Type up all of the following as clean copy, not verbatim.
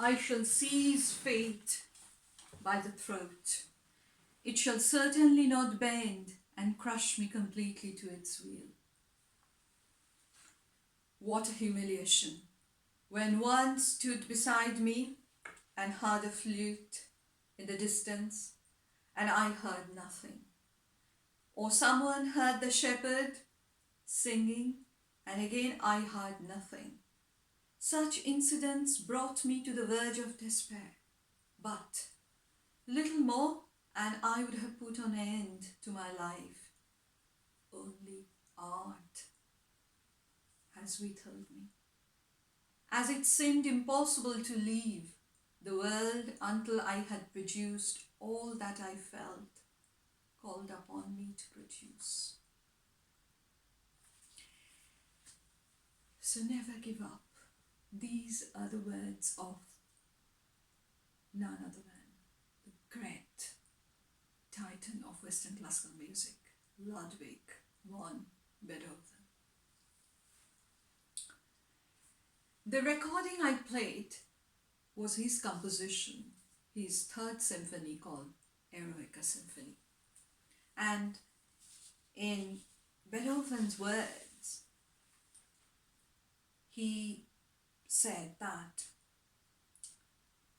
I shall seize fate by the throat. It shall certainly not bend and crush me completely to its wheel. What a humiliation, when one stood beside me and heard a flute in the distance, and I heard nothing. Or someone heard the shepherd singing, and again I heard nothing. Such incidents brought me to the verge of despair. But little more, and I would have put an end to my life. Only art has withheld me, as it seemed impossible to leave the world until I had produced all that I felt called upon me to produce. So never give up. These are the words of none other than the great titan of Western classical music, Ludwig van Beethoven. The recording I played was his composition, his third symphony called Eroica Symphony. And in Beethoven's words, he said that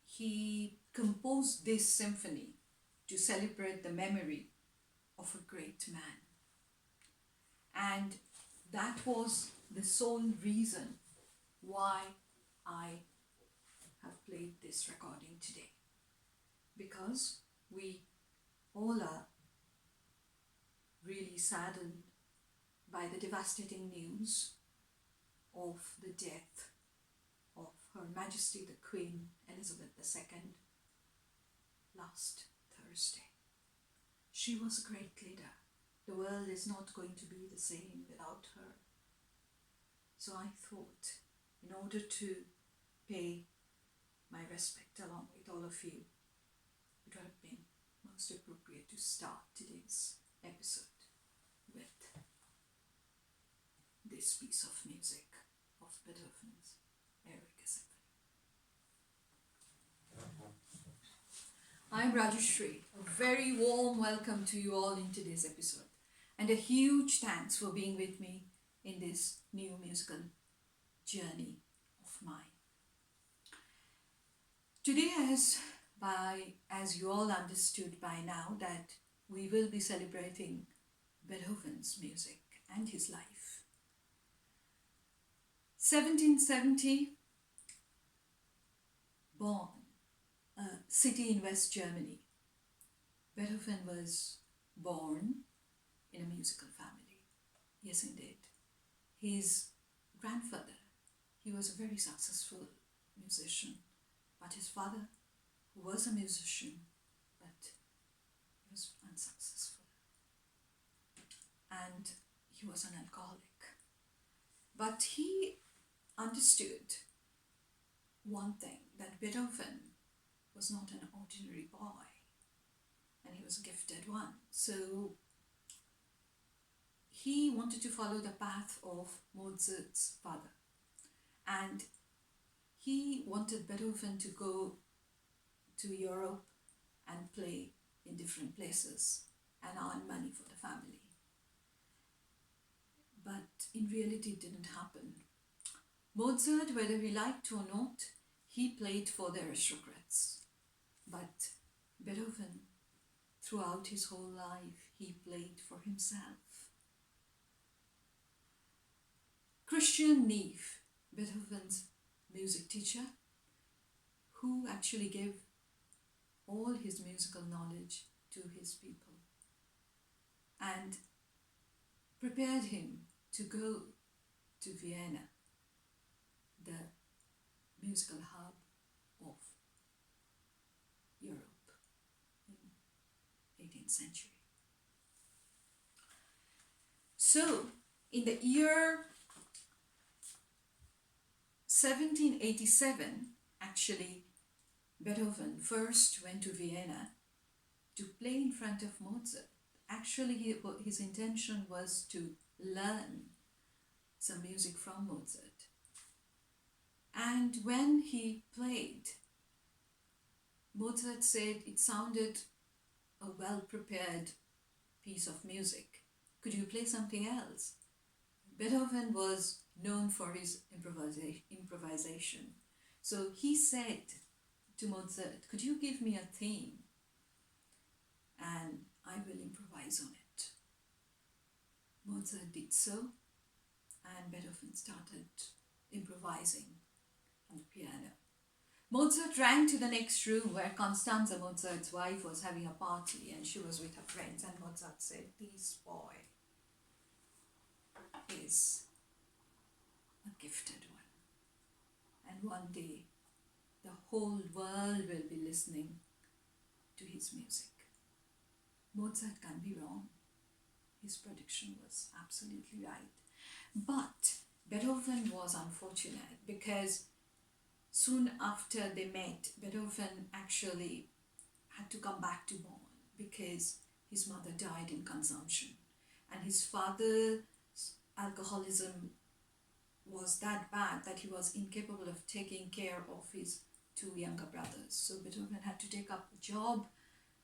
he composed this symphony to celebrate the memory of a great man. And that was the sole reason why I have played this recording today. Because we all are really saddened by the devastating news of the death of Her Majesty the Queen Elizabeth II last Thursday. She was a great leader. The world is not going to be the same without her. So I thought, in order to pay my respect along with all of you, it would have been most appropriate to start today's episode with this piece of music of Beethoven's Eroica Symphony. I'm Rajeshri. A very warm welcome to you all in today's episode, and a huge thanks for being with me in this new musical journey of mine. Today, as you all understood by now, that we will be celebrating Beethoven's music and his life. 1770, born, a city in West Germany. Beethoven was born in a musical family. Yes, indeed. His grandfather, he was a very successful musician, but his father, who was a musician, but he was unsuccessful. And he was an alcoholic. But he understood one thing, that Beethoven was not an ordinary boy, and he was a gifted one. So he wanted to follow the path of Mozart's father, and he wanted Beethoven to go to Europe and play in different places and earn money for the family. But in reality, it didn't happen. Mozart, whether he liked or not, he played for the aristocrats. But Beethoven, throughout his whole life, he played for himself. Christian Neef, Beethoven's music teacher, who actually gave all his musical knowledge to his people and prepared him to go to Vienna, the musical hub of Europe in 18th century. So, in the year 1787, actually, Beethoven first went to Vienna to play in front of Mozart. Actually, his intention was to learn some music from Mozart. And when he played Mozart said it sounded a well-prepared piece of music. Could you play something else? Beethoven was known for his improvisation. So he said to Mozart, could you give me a theme and I will improvise on it. Mozart did so, and Beethoven started improvising on the piano. Mozart ran to the next room where Constanze, Mozart's wife, was having a party, and she was with her friends, and Mozart said, this boy is a gifted one, and one day the whole world will be listening to his music. Mozart can't be wrong. His prediction was absolutely right. But Beethoven was unfortunate because soon after they met, Beethoven actually had to come back to Bonn because his mother died in consumption, and his father's alcoholism was that bad that he was incapable of taking care of his two younger brothers. So Beethoven had to take up a job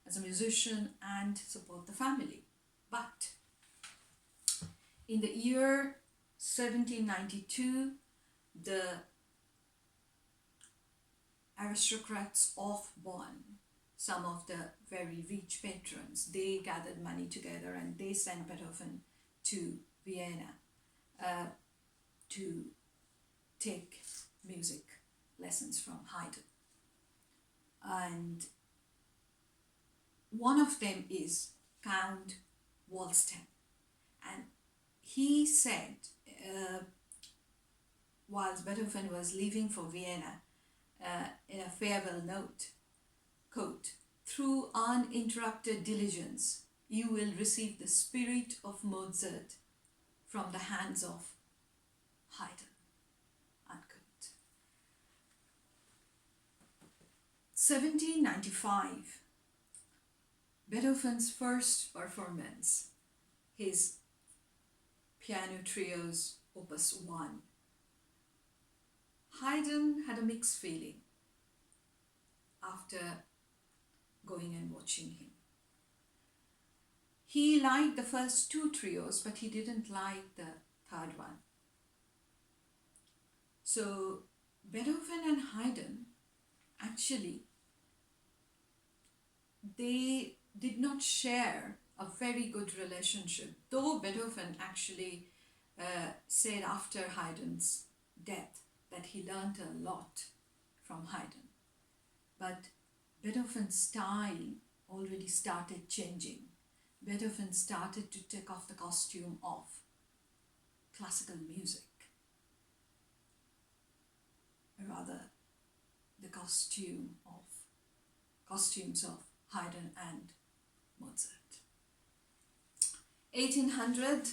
as a musician and support the family. But in the year 1792, the aristocrats of Bonn, some of the very rich patrons, they gathered money together and they sent Beethoven to Vienna to take music lessons from Haydn. And one of them is Count Waldstein. And he said, whilst Beethoven was leaving for Vienna, in a farewell note, quote, through uninterrupted diligence, you will receive the spirit of Mozart from the hands of Haydn, unquote. 1795, Beethoven's first performance, his piano trios, Opus 1. Haydn had a mixed feeling after going and watching him. He liked the first two trios, but he didn't like the third one. So Beethoven and Haydn, actually, they did not share a very good relationship, though Beethoven actually said after Haydn's death that he learned a lot from Haydn. But Beethoven's style already started changing. Beethoven started to take off the costume of classical music, rather the costumes of Haydn and Mozart. 1800,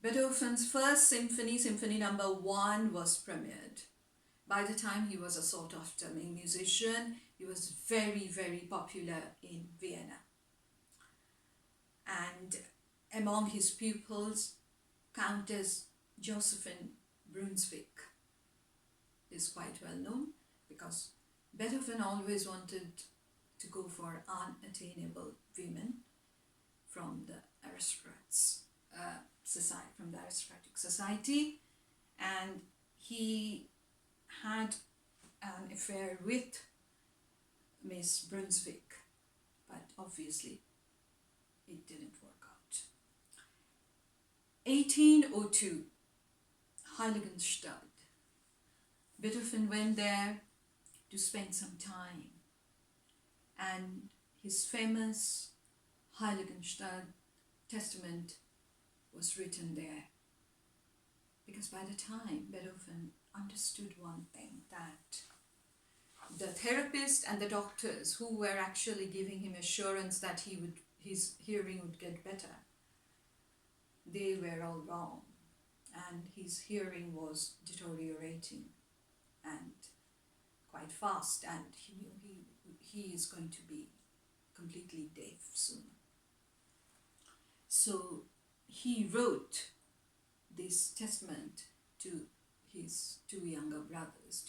Beethoven's first symphony, Symphony number 1, was premiered. By the time he was a sought-after musician, he was very, very popular in Vienna. And among his pupils, Countess Josephine Brunswick is quite well known because Beethoven always wanted to go for unattainable women from the aristocratic society, and he had an affair with Miss Brunswick, but obviously it didn't work out. 1802, Heiligenstadt. Beethoven went there to spend some time, and his famous Heiligenstadt Testament was written there. Because by the time Beethoven understood one thing, that the therapist and the doctors who were actually giving him assurance that his hearing would get better, they were all wrong, and his hearing was deteriorating and quite fast, and he knew he is going to be completely deaf soon. So he wrote this testament to his two younger brothers,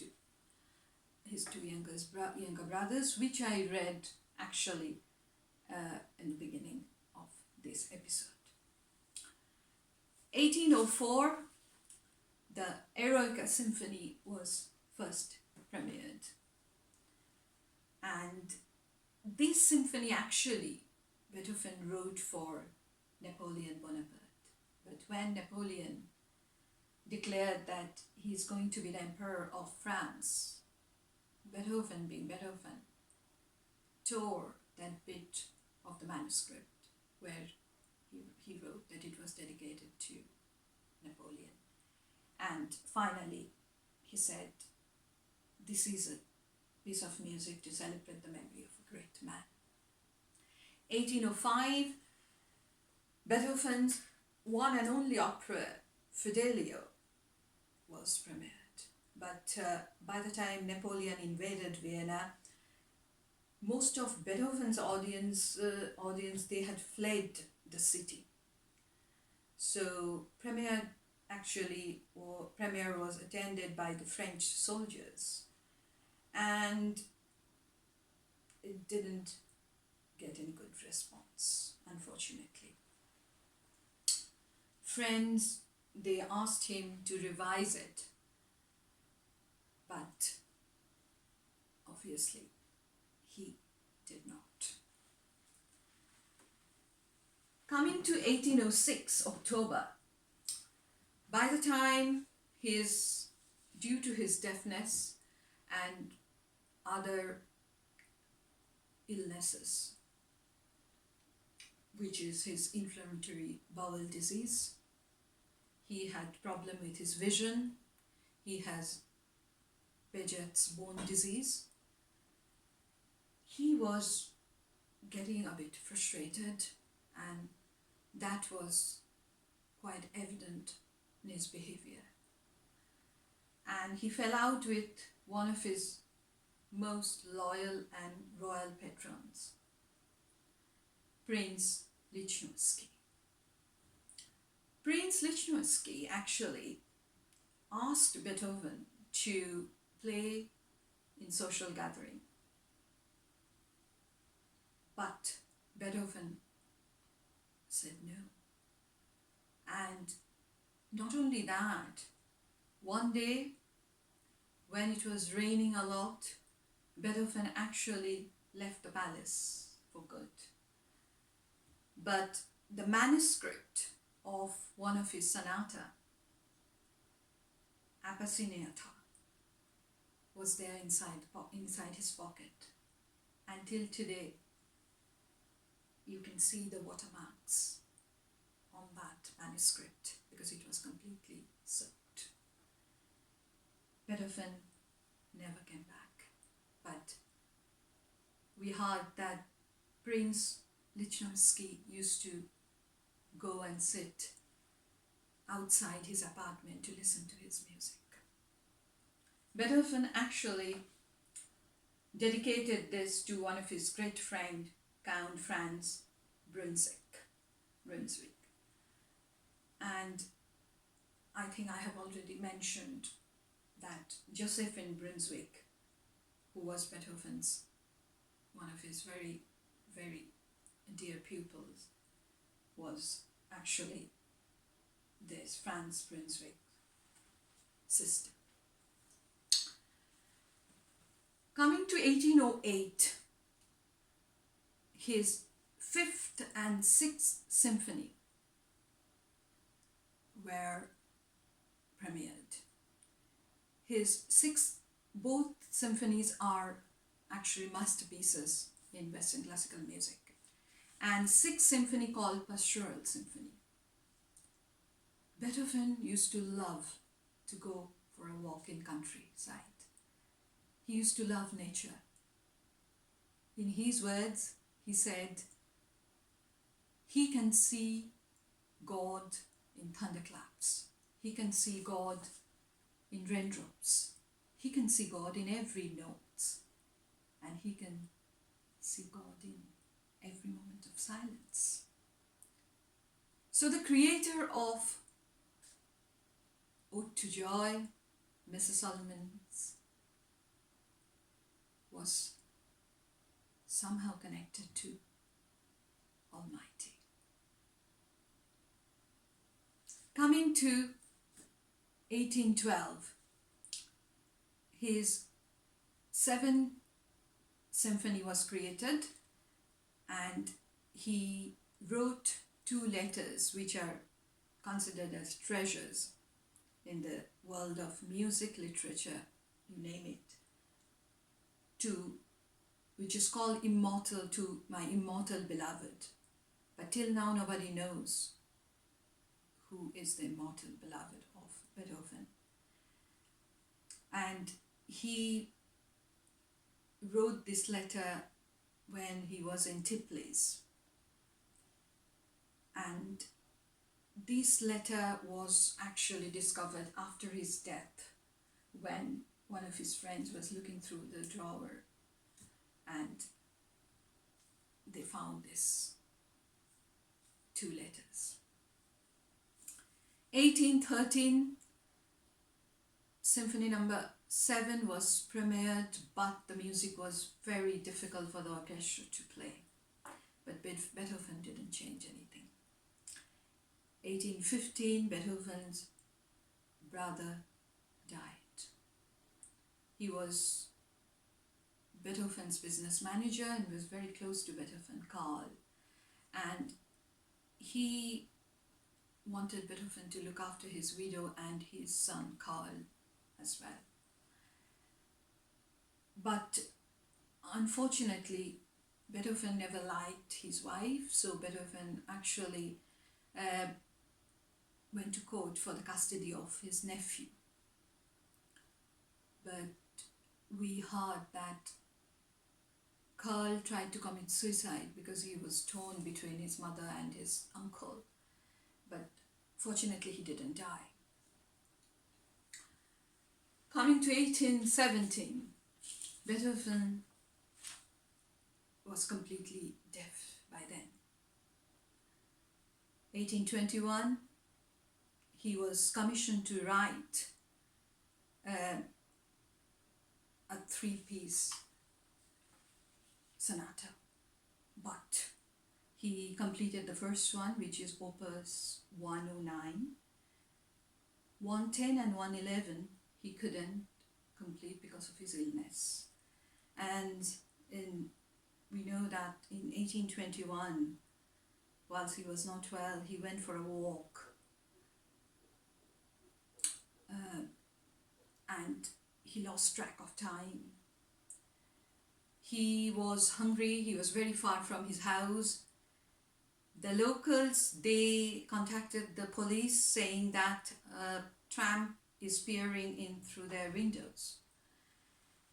his two younger brothers, which I read actually in the beginning of this episode. 1804, the Eroica Symphony was first premiered. And this symphony actually Beethoven wrote for Napoleon Bonaparte. But when Napoleon declared that he's going to be the Emperor of France, Beethoven, being Beethoven, tore that bit of the manuscript where he wrote that it was dedicated to Napoleon. And finally, he said, this is a piece of music to celebrate the memory of a great man. 1805, Beethoven's one and only opera, Fidelio, was premiered. But by the time Napoleon invaded Vienna, most of Beethoven's audience, they had fled the city. So premiere was attended by the French soldiers, and it didn't get any good response, unfortunately. Friends, they asked him to revise it, but obviously he did not. Coming to 1806, October, by the time due to his deafness and other illnesses, which is his inflammatory bowel disease, he had problem with his vision, he has Paget's bone disease. He was getting a bit frustrated, and that was quite evident in his behavior. And he fell out with one of his most loyal and royal patrons, Prince Lichnowsky. Prince Lichnowsky actually asked Beethoven to play in social gathering, but Beethoven said no. And not only that, one day when it was raining a lot, Beethoven actually left the palace for good. But the manuscript of one of his sonata, Appassionata, was there inside his pocket. Until today, you can see the watermarks on that manuscript because it was completely soaked. Beethoven never came back, but we heard that Prince Lichnowsky used to go and sit outside his apartment to listen to his music. Beethoven actually dedicated this to one of his great friend, Count Franz Brunswick. And I think I have already mentioned that Josephine Brunswick, who was Beethoven's one of his very, very dear pupils, was actually this Franz Brunswick's sister. Coming to 1808, his 5th and 6th symphony were premiered. Both symphonies are actually masterpieces in Western classical music. And 6th symphony called Pastoral Symphony. Beethoven used to love to go for a walk in countryside. He used to love nature. In his words, he said, he can see God in thunderclaps. He can see God in raindrops. He can see God in every note. And he can see God in every moment of silence. So the creator of Ode to Joy, Mrs. Solomon's was somehow connected to Almighty. Coming to 1812, his 7th symphony was created, and he wrote 2 letters which are considered as treasures in the world of music, literature, you name it, which is called Immortal, to my immortal beloved. But till now nobody knows who is the immortal beloved of Beethoven. And he wrote this letter when he was in Tiflis. And this letter was actually discovered after his death, when one of his friends was looking through the drawer and they found this 2 letters. 1813, Symphony number 7 was premiered, but the music was very difficult for the orchestra to play. But Beethoven didn't change anything. 1815, Beethoven's brother died. He was Beethoven's business manager and was very close to Beethoven, Karl. And he wanted Beethoven to look after his widow and his son, Karl, as well. But unfortunately, Beethoven never liked his wife, so Beethoven actually went to court for the custody of his nephew. But we heard that Karl tried to commit suicide because he was torn between his mother and his uncle. But fortunately, he didn't die. Coming to 1817, Beethoven was completely deaf by then. 1821, he was commissioned to write a 3-piece sonata, but he completed the first one, which is Opus 109. 110 and 111 he couldn't complete because of his illness. And we know that in 1821, whilst he was not well, he went for a walk. And he lost track of time. He was hungry, he was very far from his house. The locals, they contacted the police saying that a tramp is peering in through their windows.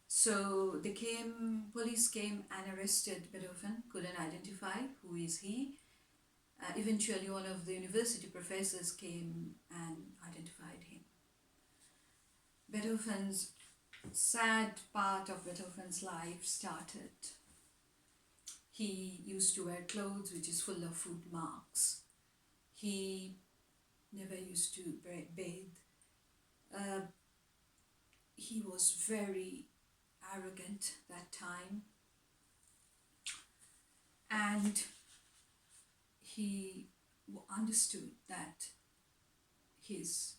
So police came and arrested Beethoven, couldn't identify who is he. Eventually one of the university professors came and identified him. Beethoven's sad part of Beethoven's life started. He used to wear clothes which is full of food marks. He never used to bathe. He was very arrogant that time. And he understood that his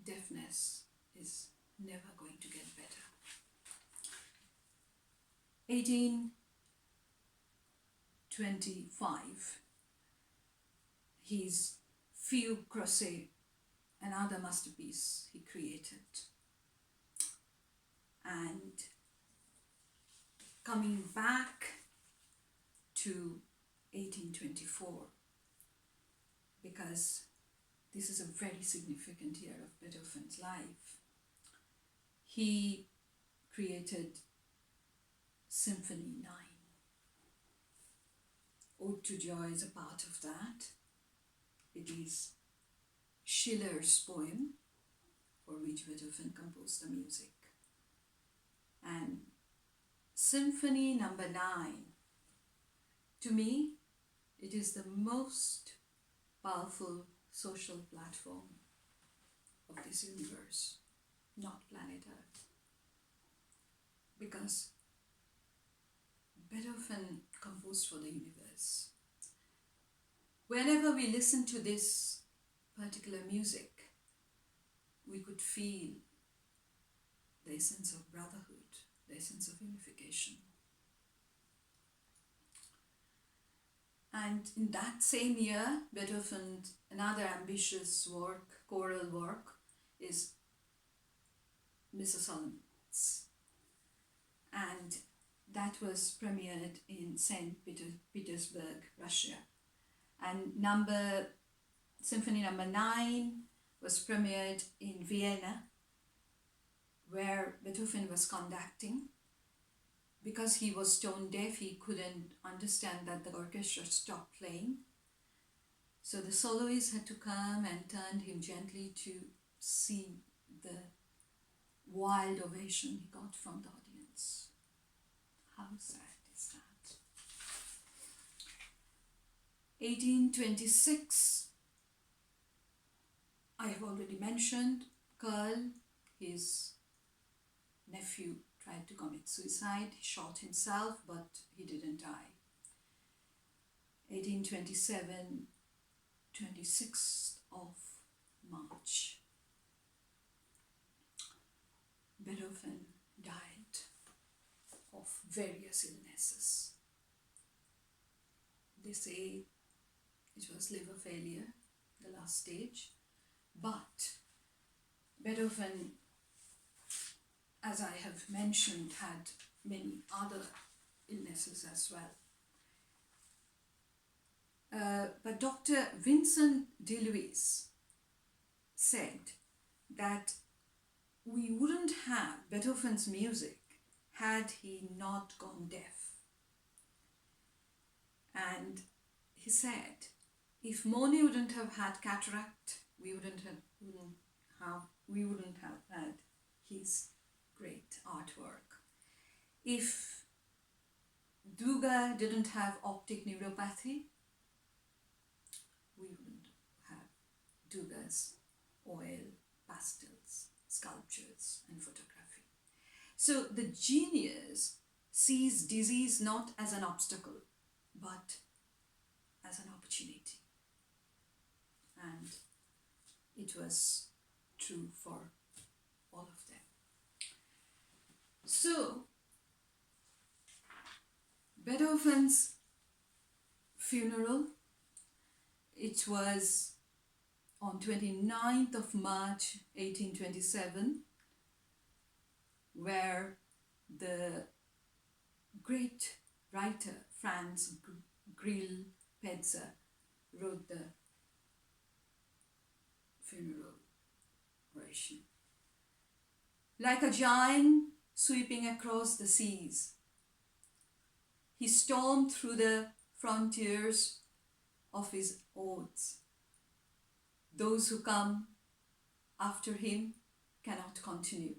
deafness is never going to get better. 1825, his Fugue Crusade, another masterpiece he created. And coming back to 1824, because this is a very significant year of Beethoven's life, he created Symphony 9. Ode to Joy is a part of that. It is Schiller's poem for which Beethoven composed the music. And Symphony number 9, to me, it is the most powerful social platform of this universe, not planet Earth. Because Beethoven composed for the universe. Whenever we listen to this particular music, we could feel the essence of brotherhood, the essence of unification. And in that same year, Beethoven's another ambitious work, choral work, is Mr. Solomon's. And that was premiered in St. Petersburg, Russia. And Symphony number 9 was premiered in Vienna, where Beethoven was conducting. Because he was tone deaf, he couldn't understand that the orchestra stopped playing. So the soloist had to come and turned him gently to see the wild ovation he got from the audience. How sad is that? 1826, I have already mentioned, Karl, his nephew, tried to commit suicide. He shot himself, but he didn't die. 1827, 26th of March, Beethoven died of various illnesses. They say it was liver failure, the last stage, but Beethoven, as I have mentioned, had many other illnesses as well. But Dr. Vincent DeLuise said that we wouldn't have Beethoven's music had he not gone deaf. And he said, if Monet wouldn't have had cataract, we wouldn't have had his great artwork. If Dugas didn't have optic neuropathy, we wouldn't have Dugas' oil, pastels, sculptures, and photography. So the genius sees disease not as an obstacle, but as an opportunity. And it was true for all of them. So, Beethoven's funeral, it was on 29th of March 1827, where the great writer Franz Grillparzer wrote the funeral oration. Like a giant sweeping across the seas, he stormed through the frontiers of his odes. Those who come after him cannot continue.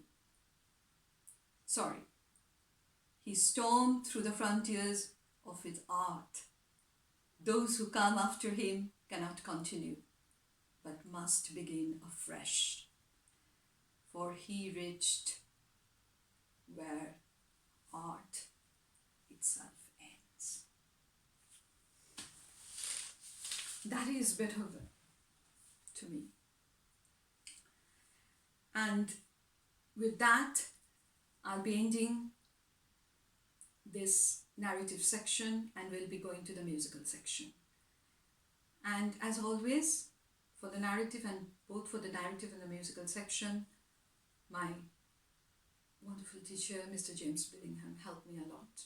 He stormed through the frontiers of his art. Those who come after him cannot continue, but must begin afresh. For he reached where art itself ends. That is Beethoven to me. And with that, I'll be ending this narrative section and we'll be going to the musical section. And as always, for the narrative and both for the narrative and the musical section, my wonderful teacher, Mr. James Billingham, helped me a lot.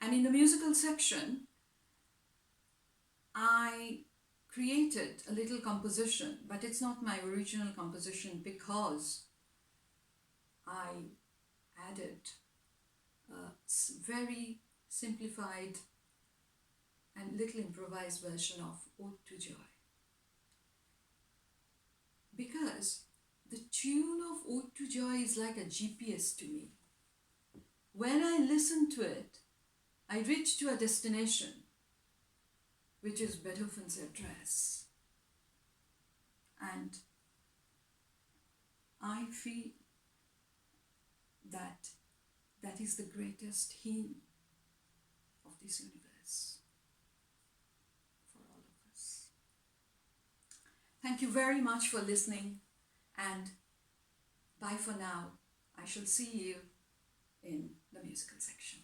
And in the musical section, I created a little composition, but it's not my original composition because I added a very simplified and little improvised version of Ode to Joy. Because the tune of Ode to Joy is like a GPS to me. When I listen to it, I reach to a destination, which is Beethoven's address. And I feel that that is the greatest hymn of this universe for all of us. Thank you very much for listening, and bye for now. I shall see you in the musical section.